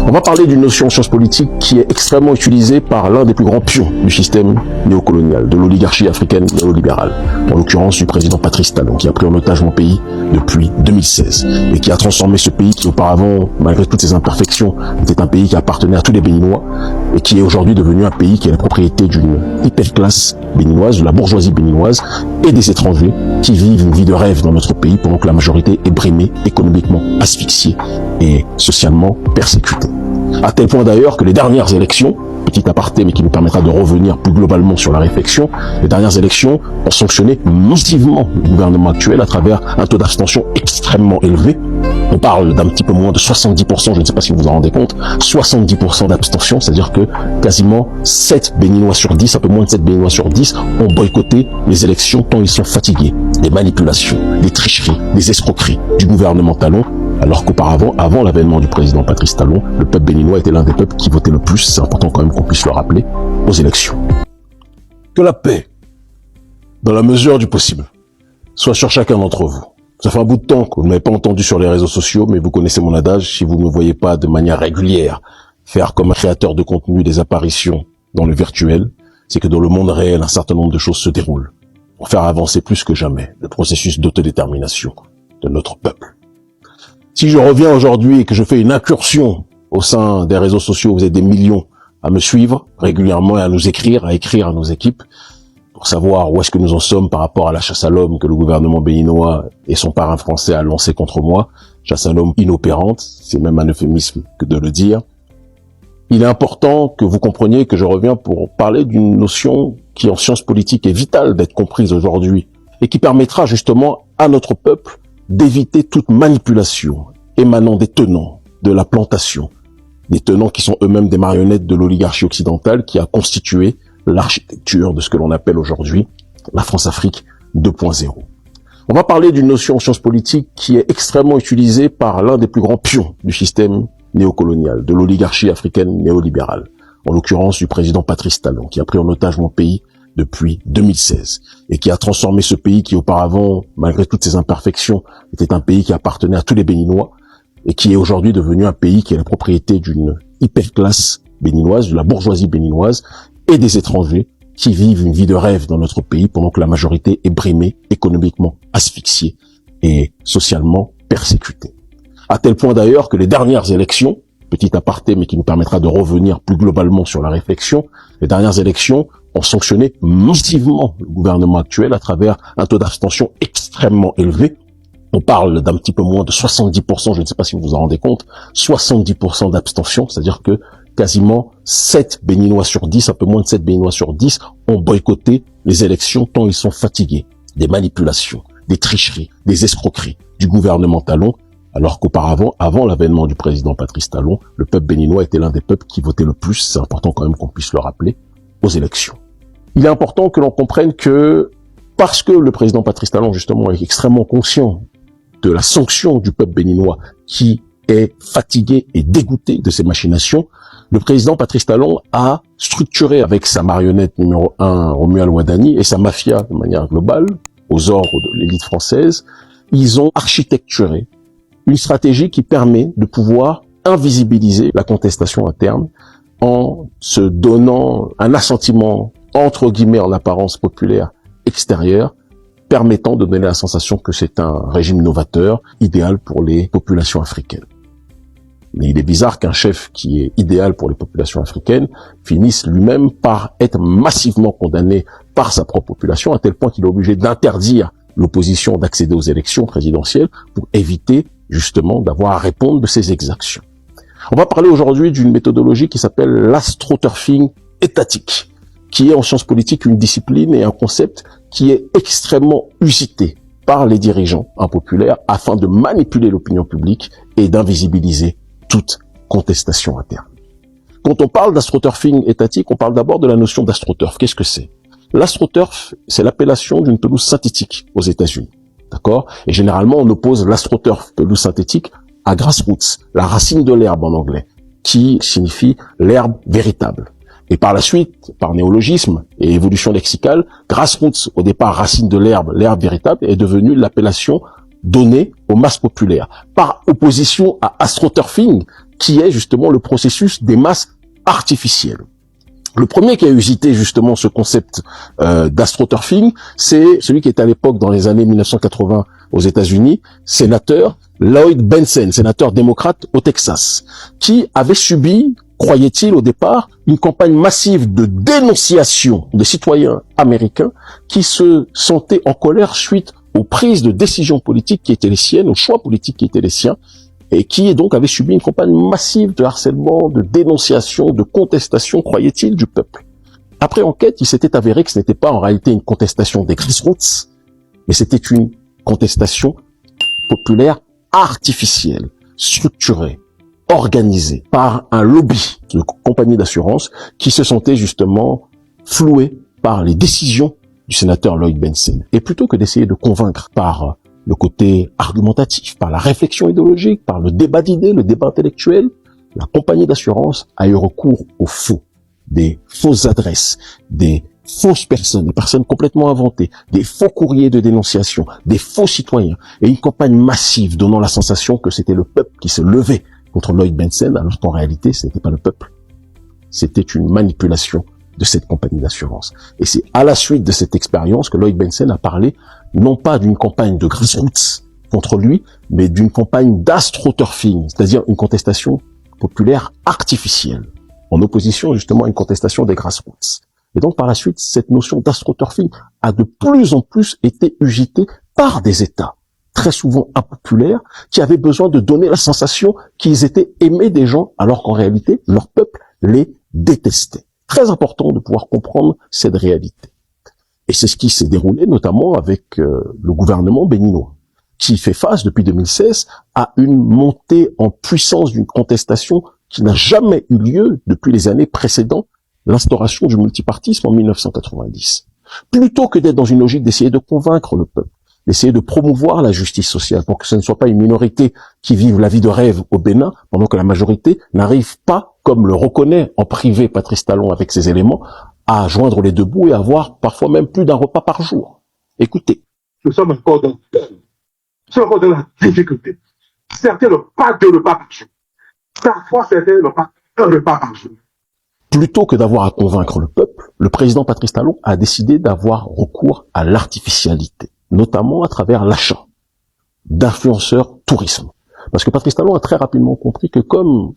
On va parler d'une notion en sciences politiques qui est extrêmement utilisée par l'un des plus grands pions du système néocolonial, de l'oligarchie africaine néolibérale, en l'occurrence du président Patrice Talon, qui a pris en otage mon pays depuis 2016 et qui a transformé ce pays qui auparavant, malgré toutes ses imperfections, était un pays qui appartenait à tous les Béninois et qui est aujourd'hui devenu un pays qui est la propriété d'une hyperclasse béninoise, de la bourgeoisie béninoise et des étrangers qui vivent une vie de rêve dans notre pays pendant que la majorité est brimée, économiquement asphyxiée et socialement persécutée. À tel point d'ailleurs que les dernières élections, petit aparté mais qui nous permettra de revenir plus globalement sur la réflexion, les dernières élections ont sanctionné massivement le gouvernement actuel à travers un taux d'abstention extrêmement élevé. On parle d'un petit peu moins de 70%, je ne sais pas si vous vous en rendez compte, 70% d'abstention, c'est-à-dire que quasiment 7 Béninois sur 10, un peu moins de 7 Béninois sur 10, ont boycotté les élections tant ils sont fatigués des manipulations, des tricheries, des escroqueries du gouvernement Talon, alors qu'auparavant, avant l'avènement du président Patrice Talon, le peuple béninois était l'un des peuples qui votait le plus, c'est important quand même qu'on puisse le rappeler, aux élections. Que la paix, dans la mesure du possible, soit sur chacun d'entre vous. Ça fait un bout de temps que vous ne m'avez pas entendu sur les réseaux sociaux, mais vous connaissez mon adage, si vous ne me voyez pas de manière régulière faire comme un créateur de contenu des apparitions dans le virtuel, c'est que dans le monde réel, un certain nombre de choses se déroulent pour faire avancer plus que jamais le processus d'autodétermination de notre peuple. Si je reviens aujourd'hui et que je fais une incursion au sein des réseaux sociaux, vous êtes des millions à me suivre régulièrement et à nous écrire, à écrire à nos équipes pour savoir où est-ce que nous en sommes par rapport à la chasse à l'homme que le gouvernement béninois et son parrain français a lancé contre moi. Chasse à l'homme inopérante, c'est même un euphémisme que de le dire. Il est important que vous compreniez que je reviens pour parler d'une notion qui en sciences politiques est vitale d'être comprise aujourd'hui et qui permettra justement à notre peuple d'éviter toute manipulation émanant des tenants de la plantation, des tenants qui sont eux-mêmes des marionnettes de l'oligarchie occidentale qui a constitué l'architecture de ce que l'on appelle aujourd'hui la France-Afrique 2.0. On va parler d'une notion en sciences politiques qui est extrêmement utilisée par l'un des plus grands pions du système néocolonial, de l'oligarchie africaine néolibérale, en l'occurrence du président Patrice Talon, qui a pris en otage mon pays depuis 2016 et qui a transformé ce pays qui auparavant, malgré toutes ses imperfections, était un pays qui appartenait à tous les Béninois et qui est aujourd'hui devenu un pays qui est la propriété d'une hyperclasse béninoise, de la bourgeoisie béninoise et des étrangers qui vivent une vie de rêve dans notre pays pendant que la majorité est brimée, économiquement asphyxiée et socialement persécutée. À tel point d'ailleurs que les dernières élections, petit aparté mais qui nous permettra de revenir plus globalement sur la réflexion, les dernières élections ont sanctionné massivement le gouvernement actuel à travers un taux d'abstention extrêmement élevé. On parle d'un petit peu moins de 70%, je ne sais pas si vous vous en rendez compte, 70% d'abstention, c'est-à-dire que quasiment 7 Béninois sur 10, un peu moins de 7 Béninois sur 10, ont boycotté les élections tant ils sont fatigués des manipulations, des tricheries, des escroqueries du gouvernement Talon, alors qu'auparavant, avant l'avènement du président Patrice Talon, le peuple béninois était l'un des peuples qui votait le plus, c'est important quand même qu'on puisse le rappeler, aux élections. Il est important que l'on comprenne que, parce que le président Patrice Talon, justement, est extrêmement conscient de la sanction du peuple béninois qui est fatigué et dégoûté de ces machinations, le président Patrice Talon a structuré avec sa marionnette numéro 1, Romuald Wadani, et sa mafia de manière globale, aux ordres de l'élite française, ils ont architecturé une stratégie qui permet de pouvoir invisibiliser la contestation interne en se donnant un assentiment, entre guillemets, en apparence populaire extérieur, permettant de donner la sensation que c'est un régime novateur, idéal pour les populations africaines. Mais il est bizarre qu'un chef qui est idéal pour les populations africaines finisse lui-même par être massivement condamné par sa propre population, à tel point qu'il est obligé d'interdire l'opposition d'accéder aux élections présidentielles pour éviter justement d'avoir à répondre de ses exactions. On va parler aujourd'hui d'une méthodologie qui s'appelle l'astroturfing étatique, qui est en sciences politiques une discipline et un concept qui est extrêmement usité par les dirigeants impopulaires afin de manipuler l'opinion publique et d'invisibiliser toute contestation interne. Quand on parle d'astroturfing étatique, on parle d'abord de la notion d'astroturf. Qu'est-ce que c'est? L'astroturf, c'est l'appellation d'une pelouse synthétique aux États-Unis. D'accord? Et généralement, on oppose l'astroturf, pelouse synthétique, à grassroots, la racine de l'herbe en anglais, qui signifie l'herbe véritable. Et par la suite, par néologisme et évolution lexicale, grassroots, au départ racine de l'herbe véritable, est devenue l'appellation donnée aux masses populaires. Par opposition à astroturfing, qui est justement le processus des masses artificielles. Le premier qui a usité justement ce concept d'astroturfing, c'est celui qui était à l'époque dans les années 1980 aux États-Unis, sénateur Lloyd Bentsen, sénateur démocrate au Texas, qui avait subi, croyait-il au départ, une campagne massive de dénonciation des citoyens américains qui se sentaient en colère suite aux prises de décisions politiques qui étaient les siennes, aux choix politiques qui étaient les siens, et qui donc avait subi une campagne massive de harcèlement, de dénonciation, de contestation, croyait-il, du peuple. Après enquête, il s'était avéré que ce n'était pas en réalité une contestation des grassroots, mais c'était une contestation populaire artificielle, structurée, organisée par un lobby de compagnies d'assurance qui se sentait justement floué par les décisions du sénateur Lloyd Bentsen. Et plutôt que d'essayer de convaincre par le côté argumentatif, par la réflexion idéologique, par le débat d'idées, le débat intellectuel, la compagnie d'assurance a eu recours aux faux, des fausses adresses, des fausses personnes, des personnes complètement inventées, des faux courriers de dénonciation, des faux citoyens, et une campagne massive donnant la sensation que c'était le peuple qui se levait contre Lloyd Bentsen, alors qu'en réalité, ce n'était pas le peuple. C'était une manipulation de cette compagnie d'assurance. Et c'est à la suite de cette expérience que Lloyd Bentsen a parlé non pas d'une campagne de grassroots contre lui, mais d'une campagne d'astroturfing, c'est-à-dire une contestation populaire artificielle, en opposition justement à une contestation des grassroots. Et donc par la suite, cette notion d'astroturfing a de plus en plus été usitée par des États, très souvent impopulaires, qui avaient besoin de donner la sensation qu'ils étaient aimés des gens, alors qu'en réalité, leur peuple les détestait. Très important de pouvoir comprendre cette réalité. Et c'est ce qui s'est déroulé notamment avec le gouvernement béninois, qui fait face depuis 2016 à une montée en puissance d'une contestation qui n'a jamais eu lieu depuis les années précédant l'instauration du multipartisme en 1990. Plutôt que d'être dans une logique d'essayer de convaincre le peuple, d'essayer de promouvoir la justice sociale pour que ce ne soit pas une minorité qui vive la vie de rêve au Bénin, pendant que la majorité n'arrive pas, comme le reconnaît en privé Patrice Talon avec ses éléments, à joindre les deux bouts et avoir parfois même plus d'un repas par jour. Écoutez. Nous sommes encore dans la difficulté. Certains n'ont pas 2 repas par jour. Parfois, certains n'ont pas 1 repas par jour. Plutôt que d'avoir à convaincre le peuple, le président Patrice Talon a décidé d'avoir recours à l'artificialité, notamment à travers l'achat d'influenceurs tourisme. Parce que Patrice Talon a très rapidement compris que comme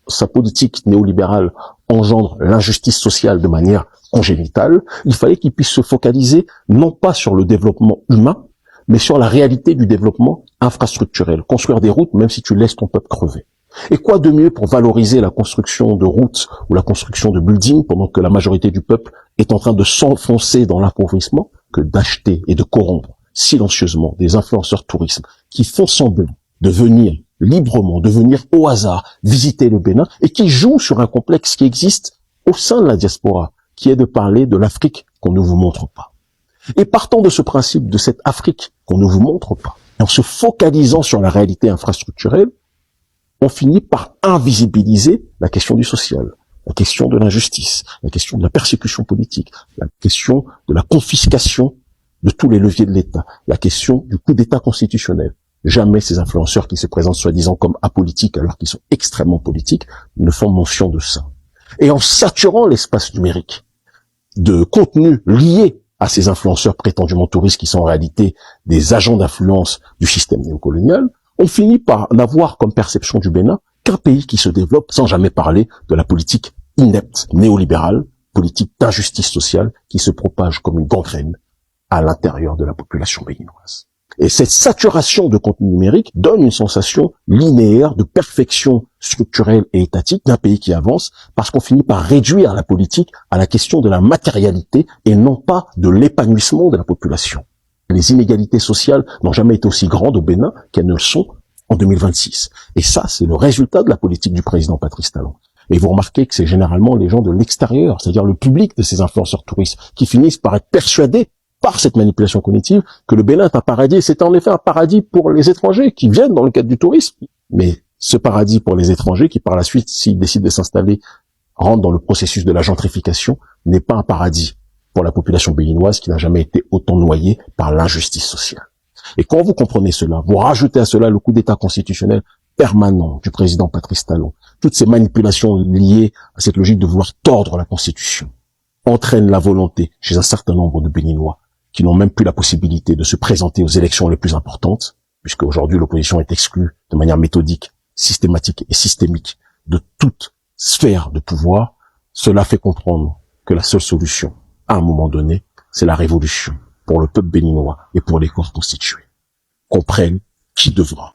sa politique néolibérale engendre l'injustice sociale de manière congénitale, il fallait qu'il puisse se focaliser non pas sur le développement humain, mais sur la réalité du développement infrastructurel. Construire des routes même si tu laisses ton peuple crever. Et quoi de mieux pour valoriser la construction de routes ou la construction de buildings pendant que la majorité du peuple est en train de s'enfoncer dans l'appauvrissement que d'acheter et de corrompre silencieusement des influenceurs tourisme qui font semblant de venir librement, de venir au hasard visiter le Bénin et qui jouent sur un complexe qui existe au sein de la diaspora, qui est de parler de l'Afrique qu'on ne vous montre pas. Et partant de ce principe de cette Afrique qu'on ne vous montre pas, en se focalisant sur la réalité infrastructurelle, on finit par invisibiliser la question du social, la question de l'injustice, la question de la persécution politique, la question de la confiscation de tous les leviers de l'État, la question du coup d'État constitutionnel. Jamais ces influenceurs qui se présentent soi-disant comme apolitiques alors qu'ils sont extrêmement politiques ne font mention de ça. Et en saturant l'espace numérique de contenus liés à ces influenceurs prétendument touristes qui sont en réalité des agents d'influence du système néocolonial, on finit par n'avoir comme perception du Bénin qu'un pays qui se développe sans jamais parler de la politique inepte, néolibérale, politique d'injustice sociale qui se propage comme une gangrène à l'intérieur de la population béninoise. Et cette saturation de contenu numérique donne une sensation linéaire de perfection structurelle et étatique d'un pays qui avance parce qu'on finit par réduire la politique à la question de la matérialité et non pas de l'épanouissement de la population. Les inégalités sociales n'ont jamais été aussi grandes au Bénin qu'elles ne le sont en 2026. Et ça, c'est le résultat de la politique du président Patrice Talon. Et vous remarquez que c'est généralement les gens de l'extérieur, c'est-à-dire le public de ces influenceurs touristes, qui finissent par être persuadés par cette manipulation cognitive que le Bénin est un paradis. C'est en effet un paradis pour les étrangers qui viennent dans le cadre du tourisme. Mais ce paradis pour les étrangers qui, par la suite, s'ils décident de s'installer, rentrent dans le processus de la gentrification, n'est pas un paradis pour la population béninoise qui n'a jamais été autant noyée par l'injustice sociale. Et quand vous comprenez cela, vous rajoutez à cela le coup d'État constitutionnel permanent du président Patrice Talon, toutes ces manipulations liées à cette logique de vouloir tordre la Constitution, entraînent la volonté chez un certain nombre de Béninois qui n'ont même plus la possibilité de se présenter aux élections les plus importantes, puisque aujourd'hui l'opposition est exclue de manière méthodique, systématique et systémique de toute sphère de pouvoir. Cela fait comprendre que la seule solution, à un moment donné, c'est la révolution pour le peuple béninois et pour les corps constitués. Comprennent qui devra.